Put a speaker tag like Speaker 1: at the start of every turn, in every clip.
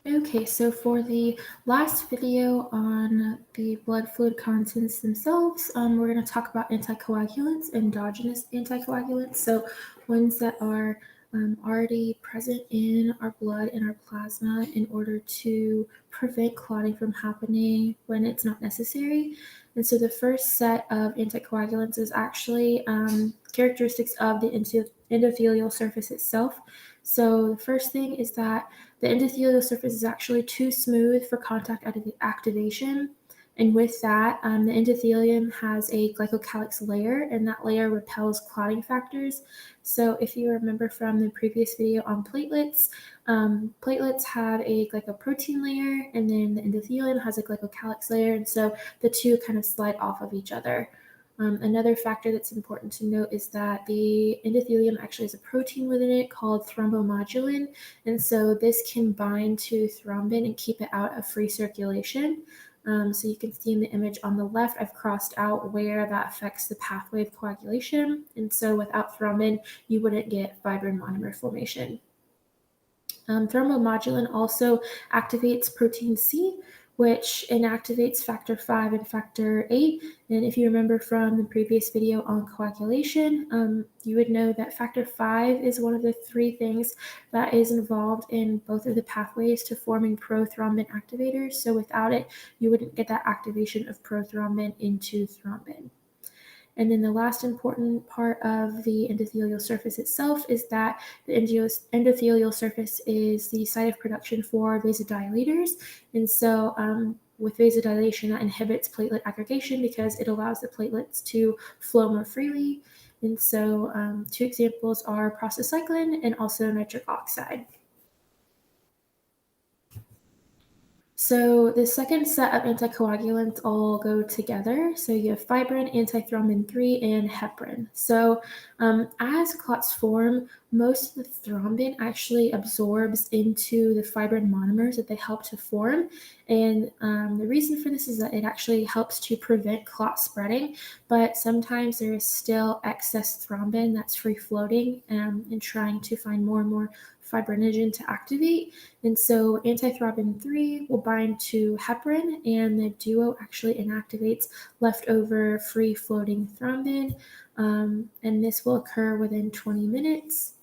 Speaker 1: Okay, so for the last video on the blood fluid contents themselves, we're going to talk about anticoagulants, endogenous anticoagulants, so ones that are already present in our blood and our plasma in order to prevent clotting from happening when it's not necessary. And so the first set of anticoagulants is actually characteristics of the endothelial surface itself. So the first thing is that the endothelial surface is actually too smooth for contact activation. And with that, the endothelium has a glycocalyx layer, and that layer repels clotting factors. So if you remember from the previous video on platelets, platelets have a glycoprotein layer, and then the endothelium has a glycocalyx layer, and so the two kind of slide off of each other. Another factor that's important to note is that the endothelium actually has a protein within it called thrombomodulin, and so this can bind to thrombin and keep it out of free circulation. So you can see in the image on the left, I've crossed out where that affects the pathway of coagulation, and so without thrombin, you wouldn't get fibrin monomer formation. Thrombomodulin also activates protein C, which inactivates factor 5 and factor 8. And if you remember from the previous video on coagulation, you would know that factor 5 is one of the three things that is involved in both of the pathways to forming prothrombin activators. So without it, you wouldn't get that activation of prothrombin into thrombin. And then the last important part of the endothelial surface itself is that the endothelial surface is the site of production for vasodilators. And so with vasodilation, that inhibits platelet aggregation because it allows the platelets to flow more freely. And so two examples are prostacyclin and also nitric oxide. So the second set of anticoagulants all go together. So you have fibrin, antithrombin 3, and heparin. So as clots form, most of the thrombin actually absorbs into the fibrin monomers that they help to form. And the reason for this is that it actually helps to prevent clot spreading, but sometimes there is still excess thrombin that's free floating and trying to find more and more fibrinogen to activate. And so antithrombin 3 will bind to heparin, and the duo actually inactivates leftover free floating thrombin. And this will occur within 20 minutes.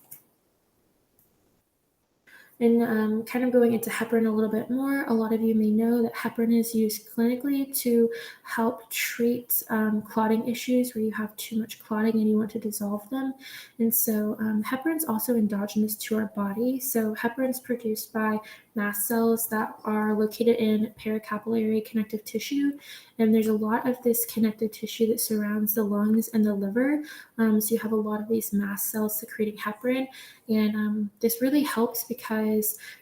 Speaker 1: And kind of going into heparin a little bit more, a lot of you may know that heparin is used clinically to help treat clotting issues where you have too much clotting and you want to dissolve them. And so heparin is also endogenous to our body. So heparin is produced by mast cells that are located in pericapillary connective tissue. And there's a lot of this connective tissue that surrounds the lungs and the liver. So you have a lot of these mast cells secreting heparin. And this really helps because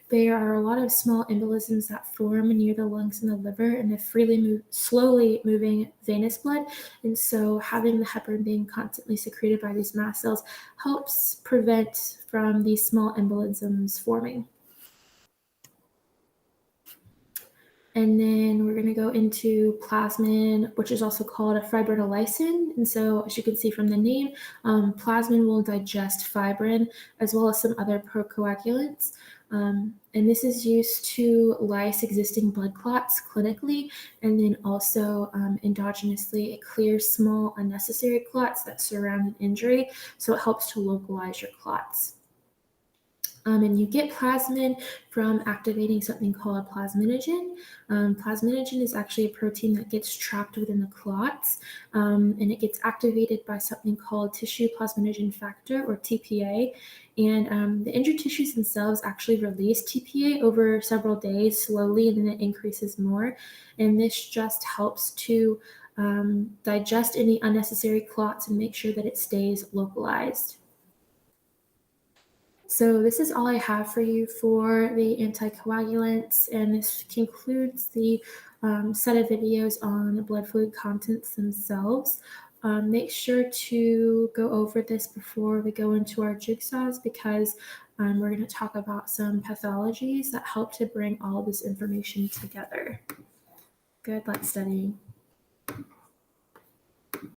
Speaker 1: there are a lot of small embolisms that form near the lungs and the liver and the slowly moving venous blood. And so having the heparin being constantly secreted by these mast cells helps prevent from these small embolisms forming. And then we're going to go into plasmin, which is also called a fibrinolysin. And so as you can see from the name, plasmin will digest fibrin as well as some other procoagulants. And this is used to lyse existing blood clots clinically, and then also endogenously, it clears small unnecessary clots that surround an injury, so it helps to localize your clots. And you get plasmin from activating something called plasminogen. Plasminogen is actually a protein that gets trapped within the clots, and it gets activated by something called tissue plasminogen factor, or TPA. And the injured tissues themselves actually release TPA over several days slowly, and then it increases more. And this just helps to digest any unnecessary clots and make sure that it stays localized. So this is all I have for you for the anticoagulants, and this concludes the set of videos on the blood fluid contents themselves. Make sure to go over this before we go into our jigsaws because we're going to talk about some pathologies that help to bring all of this information together. Good luck studying.